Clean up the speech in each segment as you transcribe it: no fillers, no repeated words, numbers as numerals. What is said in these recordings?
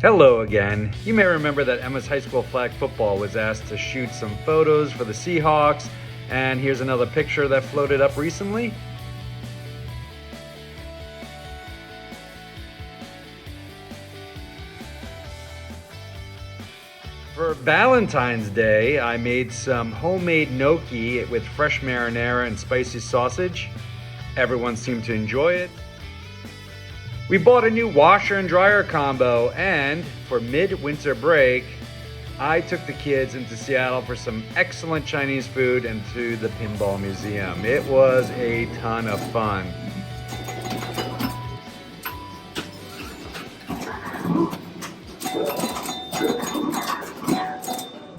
Hello again. You may remember that Emma's high school flag football was asked to shoot some photos for the Seahawks, and here's another picture that floated up recently. For Valentine's Day, I made some homemade gnocchi with fresh marinara and spicy sausage. Everyone seemed to enjoy it. We bought a new washer and dryer combo, and for mid-winter break, I took the kids into Seattle for some excellent Chinese food and to the Pinball Museum. It was a ton of fun.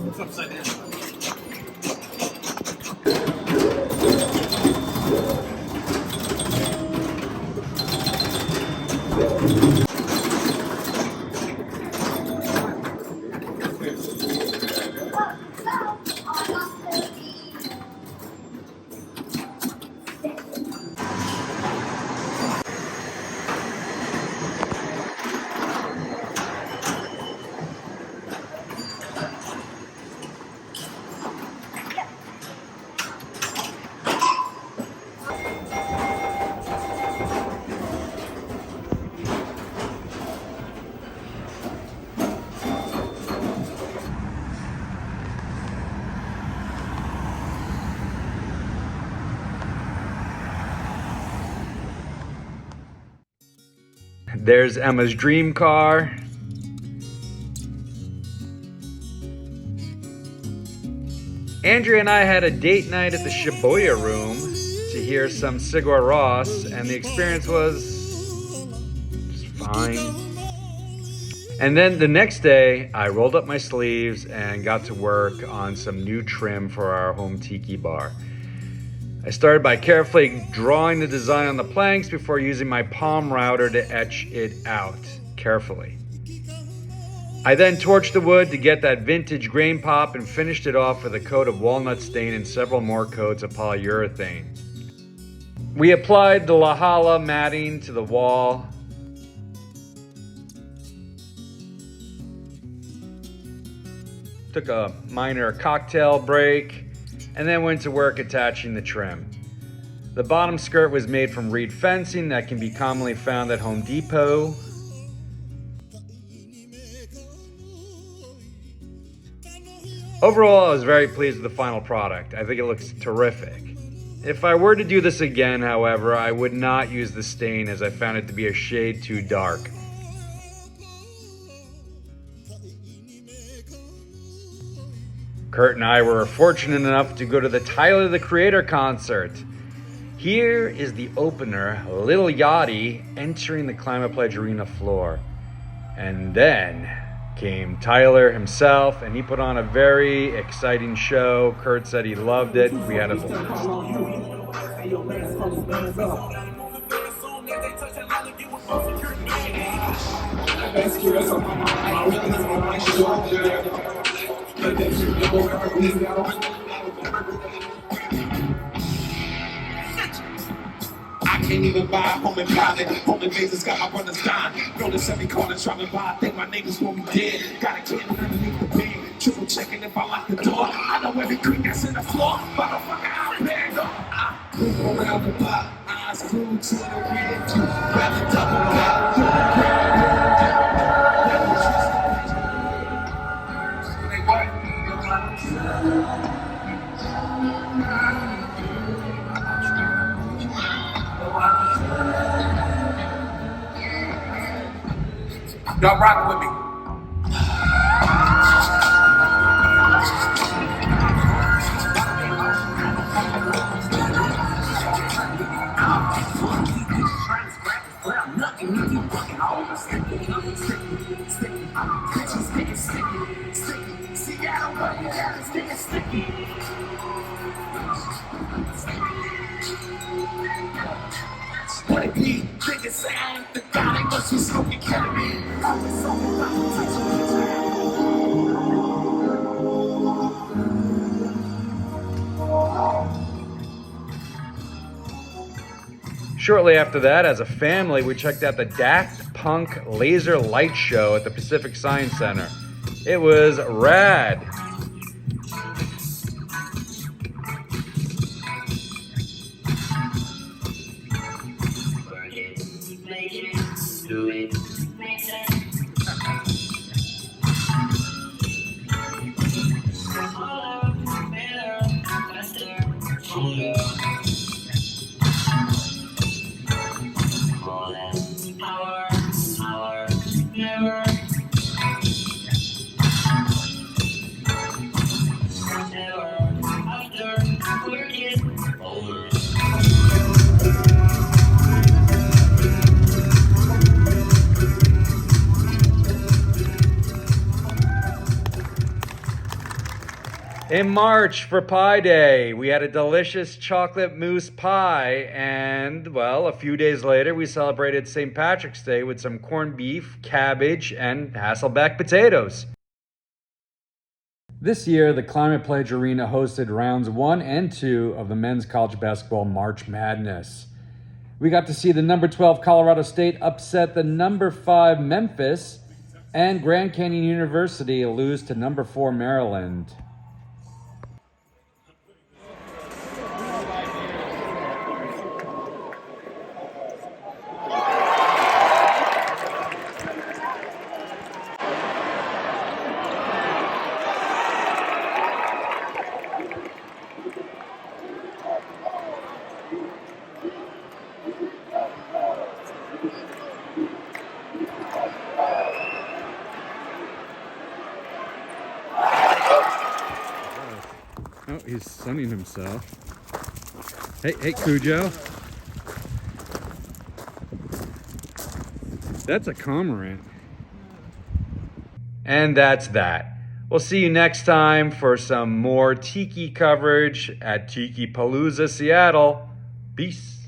It's upside down. There's Emma's dream car. Andrea and I had a date night at the Shibuya Room to hear some Sigur Rós, and the experience was just fine. And then the next day, I rolled up my sleeves and got to work on some new trim for our home tiki bar. I started by carefully drawing the design on the planks before using my palm router to etch it out carefully. I then torched the wood to get that vintage grain pop and finished it off with a coat of walnut stain and several more coats of polyurethane. We applied the Lahala matting to the wall. Took a minor cocktail break, and then went to work attaching the trim. The bottom skirt was made from reed fencing that can be commonly found at Home Depot. Overall, I was very pleased with the final product. I think it looks terrific. If I were to do this again, however, I would not use the stain as I found it to be a shade too dark. Kurt and I were fortunate enough to go to the Tyler the Creator concert. Here is the opener, Little Yachty, entering the Climate Pledge Arena floor. And then came Tyler himself, and he put on a very exciting show. Kurt said he loved it. We had a blast. I can't even buy a home in private. Home in Vegas got my brothers dying. Notice every corner driving by. I think my neighbors want me dead. Got a kid underneath the bed. Triple checking if I lock the door. I know every creek that's in the floor. Motherfucker, I'm bad dog. I creep around the block. Eyes glued to the rear view. Rather double back. Y'all rockin' with me. What it be? Niggas say I ain't the guy, they must be smoking ketamine. Shortly after that, as a family, we checked out the Daft punk laser light show at the Pacific Science Center. It was rad. In March for Pie Day, we had a delicious chocolate mousse pie, and, well, a few days later, we celebrated St. Patrick's Day with some corned beef, cabbage, and Hasselback potatoes. This year, the Climate Pledge Arena hosted rounds 1 and 2 of the men's college basketball March Madness. We got to see the number 12 Colorado State upset the number 5 Memphis, and Grand Canyon University lose to number 4 Maryland. Oh, he's sunning himself. Hey, Cujo. That's a cormorant. And that's that. We'll see you next time for some more Tiki coverage at Tiki Palooza, Seattle. Peace.